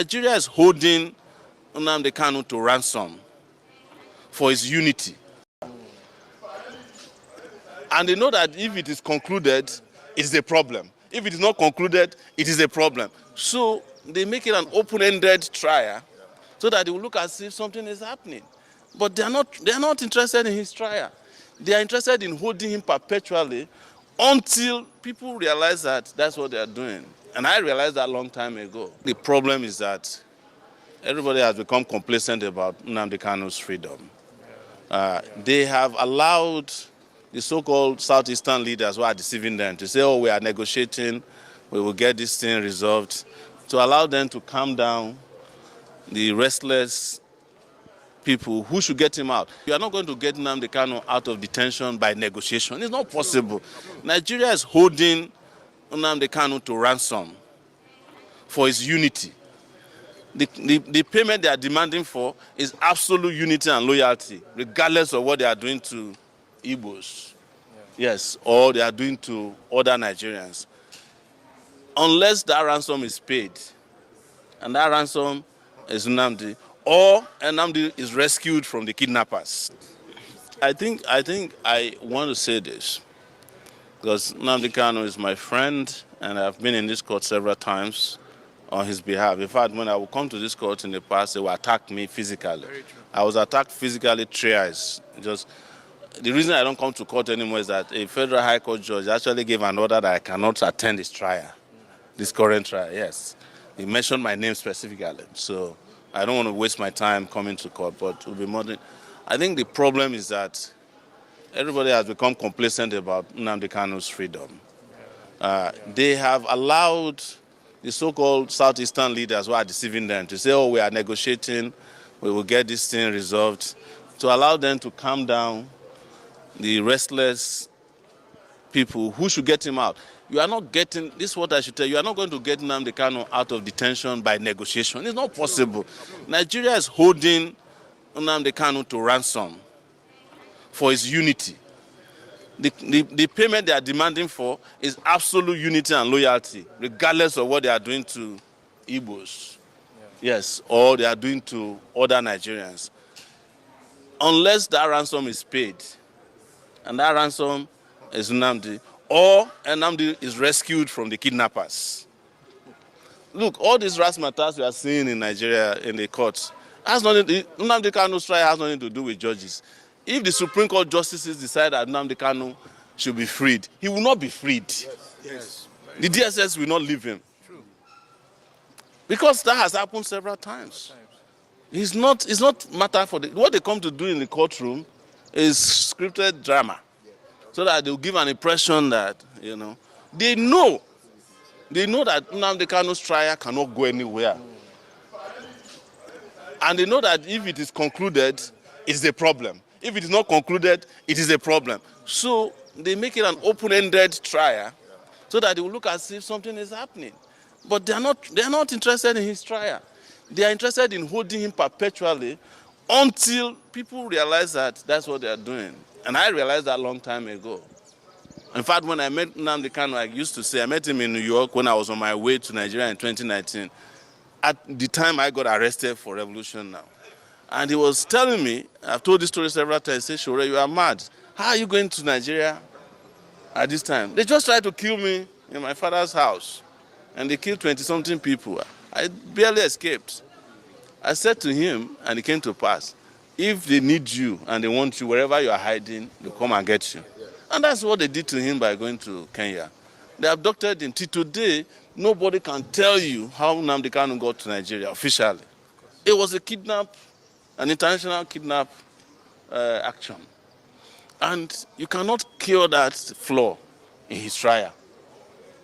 Nigeria is holding Nnamdi Kanu to ransom for his unity. And they know that if it is concluded, it is a problem. If it is not concluded, it is a problem. So they make it an open-ended trial so that they will look as if something is happening. But they are not interested in his trial. They are interested in holding him perpetually until people realize that that's what they are doing. And I realized that a long time ago. The problem is that everybody has become complacent about Nnamdi Kanu's freedom. They have allowed the so-called Southeastern leaders who are deceiving them to say, oh, we are negotiating, we will get this thing resolved, to allow them to calm down the restless people who should get him out. You are not going to get Nnamdi Kanu out of detention by negotiation. It's not possible. Nigeria is holding Nnamdi Kanu to ransom for his unity. The payment they are demanding for is absolute unity and loyalty, regardless of what they are doing to Igbos, yes, or they are doing to other Nigerians. Unless that ransom is paid, and that ransom is Nnamdi, or Nnamdi is rescued from the kidnappers. I think I want to say this, because Nnamdi Kanu is my friend, and I've been in this court several times on his behalf. In fact, when I would come to this court in the past, they would attack me physically. I was attacked physically thrice. The reason I don't come to court anymore is that a federal high court judge actually gave an order that I cannot attend this trial, this current trial, yes. He mentioned my name specifically, so I don't want to waste my time coming to court, but it will be more than... I think the problem is that everybody has become complacent about Nnamdi Kanu's freedom. They have allowed the so-called Southeastern leaders who are deceiving them to say, oh, we are negotiating, we will get this thing resolved, to allow them to calm down the restless people who should get him out. You are not getting, this is what I should tell you, you are not going to get Nnamdi Kanu out of detention by negotiation. It's not possible. Nigeria is holding Nnamdi Kanu to ransom for his unity. The payment they are demanding for is absolute unity and loyalty, regardless of what they are doing to Igbos, yes, or they are doing to other Nigerians. Unless that ransom is paid, and that ransom is Nnamdi, or Nnamdi is rescued from the kidnappers. Look, all these razzmatazz we are seeing in Nigeria in the courts, Nnamdi Kanu's trial has nothing to do with judges. If the Supreme Court justices decide that Nnamdi Kanu should be freed, he will not be freed. Yes. The DSS will not leave him. True. Because that has happened several times. It's not matter for what they come to do in the courtroom is scripted drama, so that they'll give an impression that, they know that Nnamdi Kanu's trial cannot go anywhere. And they know that if it is concluded, it's a problem. If it is not concluded, it is a problem. So they make it an open-ended trial so that they will look as if something is happening. But they are not interested in his trial. They are interested in holding him perpetually until people realize that that's what they are doing. And I realized that a long time ago. In fact, when I met Nnamdi Kanu, I used to say, I met him in New York when I was on my way to Nigeria in 2019. At the time I got arrested for revolution now. And he was telling me, I've told this story several times, he said, Shore, you are mad. How are you going to Nigeria at this time? They just tried to kill me in my father's house. And they killed 20-something people. I barely escaped. I said to him, and it came to pass, if they need you and they want you, wherever you are hiding, they'll come and get you. And that's what they did to him by going to Kenya. They abducted him. Till today, nobody can tell you how Nnamdi Kanu got to Nigeria officially. It was a kidnap, an international kidnap action. And you cannot cure that flaw in his trial.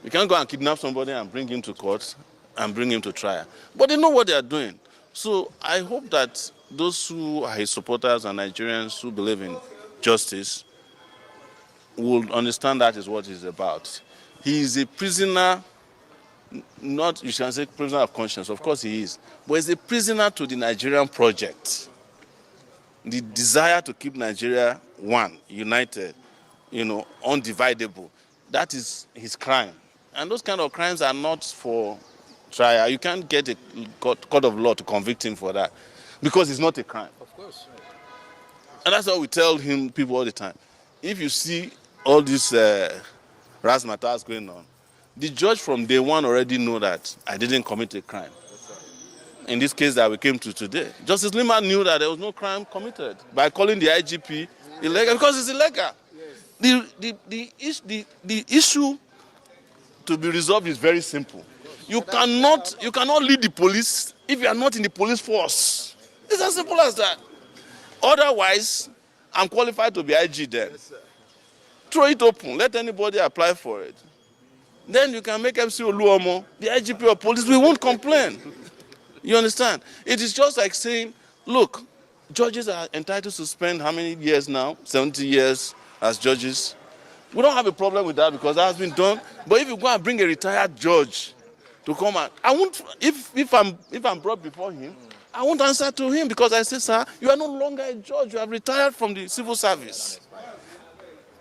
You can't go and kidnap somebody and bring him to court and bring him to trial. But they know what they are doing. So I hope that those who are his supporters and Nigerians who believe in justice will understand that is what he's about. He is a prisoner, not, you can say prisoner of conscience, of course he is, but he's a prisoner to the Nigerian project. The desire to keep Nigeria one, united, undividable. That is his crime. And those kind of crimes are not for trial. You can't get a court of law to convict him for that because it's not a crime. Of course. And that's what we tell him people all the time. If you see all these razzmatazz going on, the judge from day one already know that I didn't commit a crime. In this case that we came to today, Justice Lima knew that there was no crime committed by calling the IGP illegal because it's illegal. The issue to be resolved is very simple. You cannot lead the police if you are not in the police force. It's as simple as that. Otherwise, I'm qualified to be IG then. Throw it open. Let anybody apply for it. Then you can make MC Oluomo the IGP of police. We won't complain. You understand? It is just like saying, look, judges are entitled to spend how many years now? 70 years as judges. We don't have a problem with that because that has been done. But if you go and bring a retired judge to come and I won't if I'm brought before him, I won't answer to him because I say, sir, you are no longer a judge. You have retired from the civil service.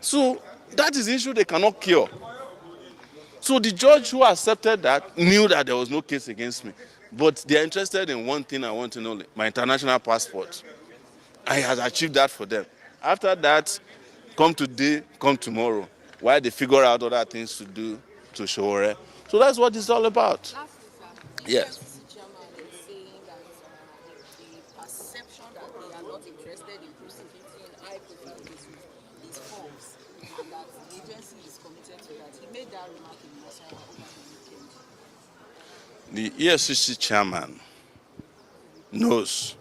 So that is the issue they cannot cure. So the judge who accepted that knew that there was no case against me. But they are interested in one thing and one thing only, my international passport. I have achieved that for them. After that, come today, come tomorrow. While they figure out other things to do to Shore. So that's what it's all about. Yes. The chairman is saying that the perception that they are not interested in prosecuting high-profile cases is false, and that the agency is committed to that. He made that remark in Masaya over the weekend. The EFCC chairman knows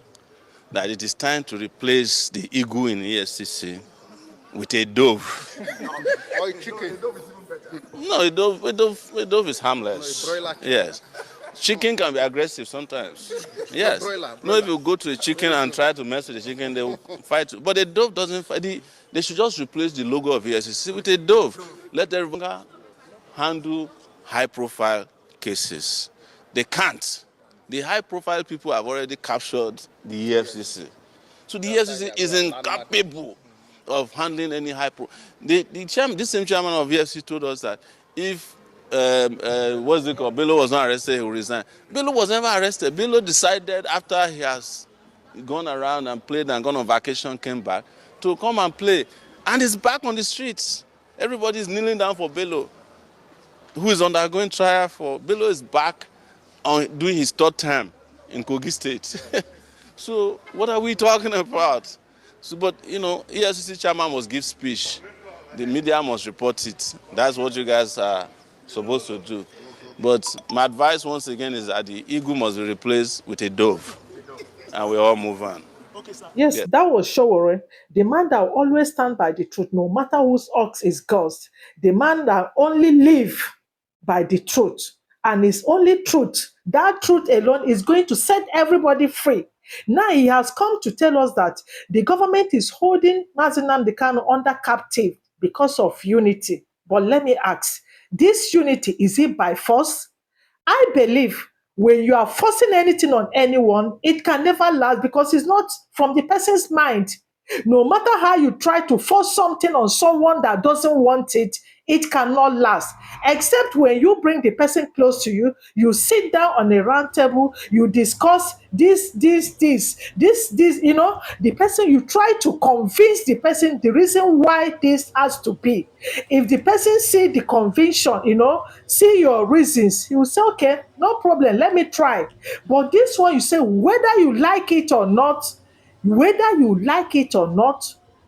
that it is time to replace the eagle in EFCC with a dove. Or a chicken. No, a dove is harmless. No, a broiler chicken. Yes. Chicken can be aggressive sometimes. Yes. Broiler. No, if you go to a chicken and try to mess with the chicken, they will fight. But a dove doesn't fight. They should just replace the logo of EFCC with a dove. Let everyone handle high-profile cases. They can't. The high-profile people have already captured the EFCC. So the EFCC is incapable of handling any this same chairman of EFCC told us that if what's it called, Bello was not arrested, he will resign. Bello was never arrested. Bello decided after he has gone around and played and gone on vacation, came back, to come and play. And he's back on the streets. Everybody is kneeling down for Bello, who is undergoing trial for. Bello is back on doing his third term in Kogi State. So what are we talking about? So, but, EFCC chairman must give speech. The media must report it. That's what you guys are supposed to do. But my advice, once again, is that the eagle must be replaced with a dove. And we all move on. Okay, sir. Yes, Yeah. that was Showore, the man that will always stand by the truth, no matter whose ox is cursed. The man that only live by the truth, and his only truth. That truth alone is going to set everybody free. Now he has come to tell us that the government is holding Nnamdi Kanu under captive because of unity. But let me ask, this unity, is it by force? I believe when you are forcing anything on anyone, it can never last because it's not from the person's mind. No matter how you try to force something on someone that doesn't want it, it cannot last. Except when you bring the person close to you, you sit down on a round table, you discuss this, the person, you try to convince the person the reason why this has to be. If the person see the conviction, see your reasons, he will say, okay, no problem, let me try. But this one, you say, whether you like it or not,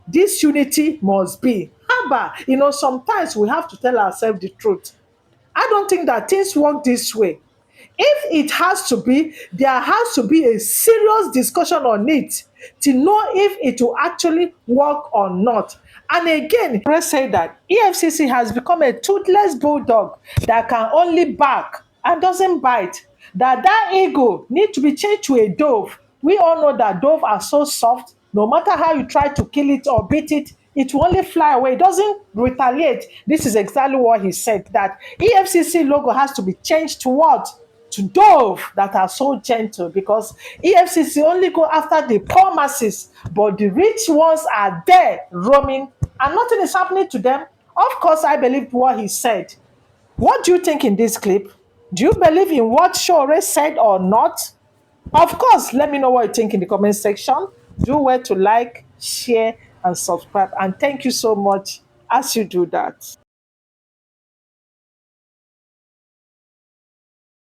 this unity must be. However, sometimes we have to tell ourselves the truth. I don't think that things work this way. If it has to be, there has to be a serious discussion on it to know if it will actually work or not. And again, let's say that EFCC has become a toothless bulldog that can only bark and doesn't bite. That ego need to be changed to a dove. We all know that dove are so soft. No matter how you try to kill it or beat it, it will only fly away. It doesn't retaliate. This is exactly what he said, that EFCC logo has to be changed to what? To dove that are so gentle, because EFCC only go after the poor masses, but the rich ones are there roaming and nothing is happening to them. Of course, I believe what he said. What do you think in this clip? Do you believe in what Shore said or not? Of course, let me know what you think in the comment section. Do well to like, share, and subscribe. And thank you so much as you do that.